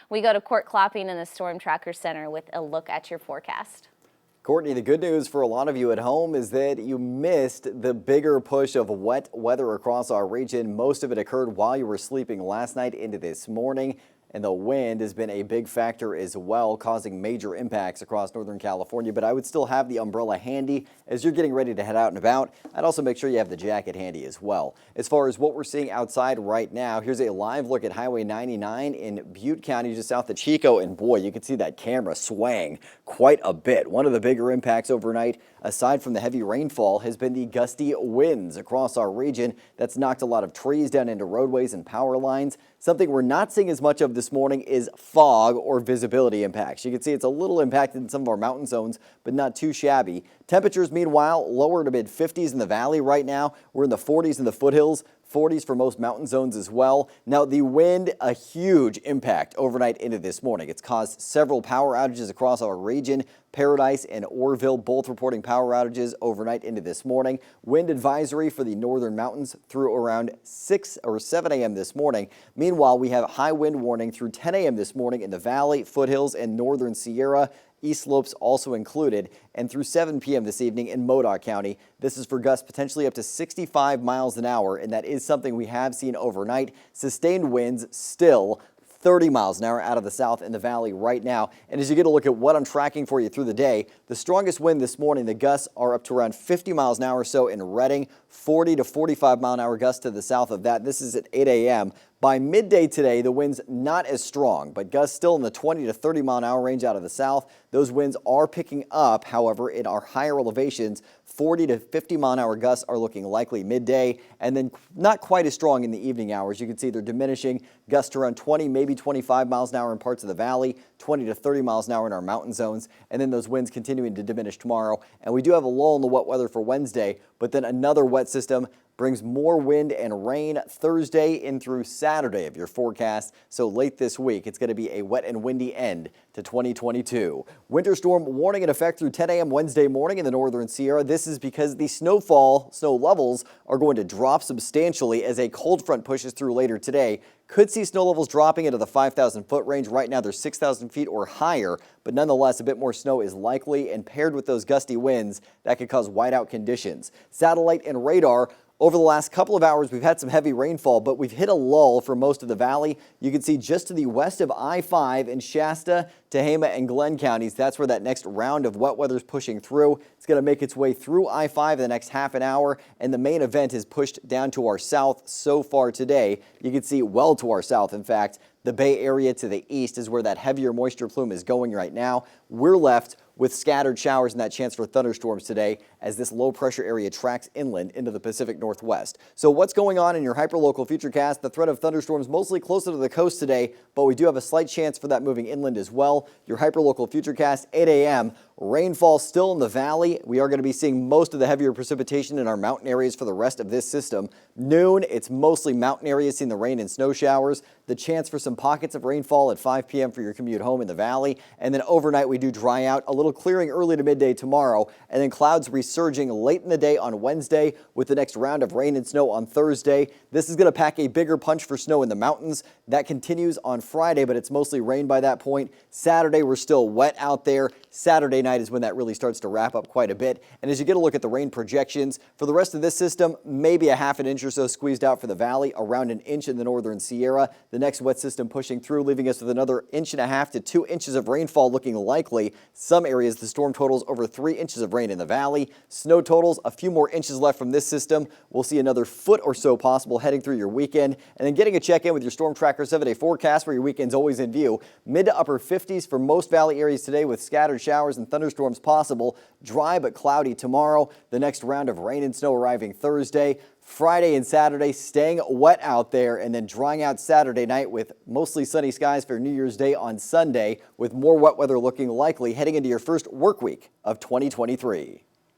We go to Court Klopping in the Storm Tracker Center with a look at your forecast. Courtney, the good news for a lot of you at home is that you missed the bigger push of wet weather across our region. Most of it occurred while you were sleeping last night into this morning. And the wind has been a big factor as well, causing major impacts across Northern California. But I would still have the umbrella handy as you're getting ready to head out and about. I'd also make sure you have the jacket handy as well. As far as what we're seeing outside right now, here's a live look at Highway 99 in Butte County, just south of Chico. And boy, you can see that camera swaying quite a bit. One of the bigger impacts overnight, aside from the heavy rainfall, has been the gusty winds across our region. That's knocked a lot of trees down into roadways and power lines. Something we're not seeing as much of this morning is fog or visibility impacts. You can see it's a little impacted in some of our mountain zones, but not too shabby. Temperatures, meanwhile, lower to mid 50s in the valley right now. We're in the 40s in the foothills. 40s for most mountain zones as well. Now, the wind, a huge impact overnight into this morning. It's caused several power outages across our region. Paradise and Orville both reporting power outages overnight into this morning. Wind advisory for the northern mountains through around 6 or 7 a.m. this morning. Meanwhile, we have high wind warning through 10 a.m. this morning in the valley, foothills, and northern Sierra. East slopes also included, and through 7 p.m. this evening in Modoc County. This is for gusts potentially up to 65 miles an hour, and that is something we have seen overnight. Sustained winds still 30 miles an hour out of the south in the valley right now. And as you get a look at what I'm tracking for you through the day, the strongest wind this morning, the gusts are up to around 50 miles an hour or so in Redding, 40 to 45 mile an hour gusts to the south of that. This is at 8 a.m. By midday today, the wind's not as strong, but gusts still in the 20 to 30 mile an hour range out of the south. Those winds are picking up, however, in our higher elevations. 40 to 50 mile an hour gusts are looking likely midday, and then not quite as strong in the evening hours. You can see they're diminishing. Gusts around 20, maybe 25 miles an hour in parts of the valley, 20 to 30 miles an hour in our mountain zones, and then those winds continuing to diminish tomorrow. And we do have a lull in the wet weather for Wednesday, but then another wet system brings more wind and rain Thursday in through Saturday of your forecast. So late this week, it's going to be a wet and windy end to 2022. Winter storm warning in effect through 10 a.m. Wednesday morning in the northern Sierra. This is because the snow levels are going to drop substantially as a cold front pushes through later today. Could see snow levels dropping into the 5,000 foot range. Right now, they're 6,000 feet or higher, but nonetheless, a bit more snow is likely, and paired with those gusty winds, that could cause whiteout conditions. Satellite and radar. Over the last couple of hours, we've had some heavy rainfall, but we've hit a lull for most of the valley. You can see just to the west of I-5 in Shasta, Tehama, and Glenn counties, that's where that next round of wet weather is pushing through. It's going to make its way through I-5 in the next half an hour, and the main event is pushed down to our south so far today. You can see well to our south, in fact. The Bay Area to the east is where that heavier moisture plume is going right now. We're left with scattered showers and that chance for thunderstorms today as this low pressure area tracks inland into the Pacific Northwest. So what's going on in your hyperlocal futurecast? The threat of thunderstorms mostly closer to the coast today, but we do have a slight chance for that moving inland as well. Your hyperlocal futurecast, 8 a.m. Rainfall still in the valley. We are going to be seeing most of the heavier precipitation in our mountain areas for the rest of this system. Noon, it's mostly mountain areas seeing the rain and snow showers. The chance for some pockets of rainfall at 5 p.m. for your commute home in the valley. And then overnight, we do dry out. A little clearing early to midday tomorrow, and then clouds resurging late in the day on Wednesday with the next round of rain and snow on Thursday. This is going to pack a bigger punch for snow in the mountains. That continues on Friday, but it's mostly rain by that point. Saturday, we're still wet out there. Saturday night is when that really starts to wrap up quite a bit. And as you get a look at the rain projections for the rest of this system, maybe a half an inch or so squeezed out for the valley, around an inch in the northern Sierra. The next wet system pushing through, leaving us with another 1.5 to 2 inches of rainfall looking likely. Some areas, the storm totals over 3 inches of rain in the valley. Snow totals, a few more inches left from this system. We'll see another foot or so possible heading through your weekend. And then getting a check-in with your Storm Tracker 7-day forecast where your weekend's always in view. Mid to upper 50s for most valley areas today with scattered showers and thunderstorms possible. Dry but cloudy tomorrow. The next round of rain and snow arriving Thursday. Friday and Saturday staying wet out there, and then drying out Saturday night with mostly sunny skies for New Year's Day on Sunday, with more wet weather looking likely heading into your first work week of 2023.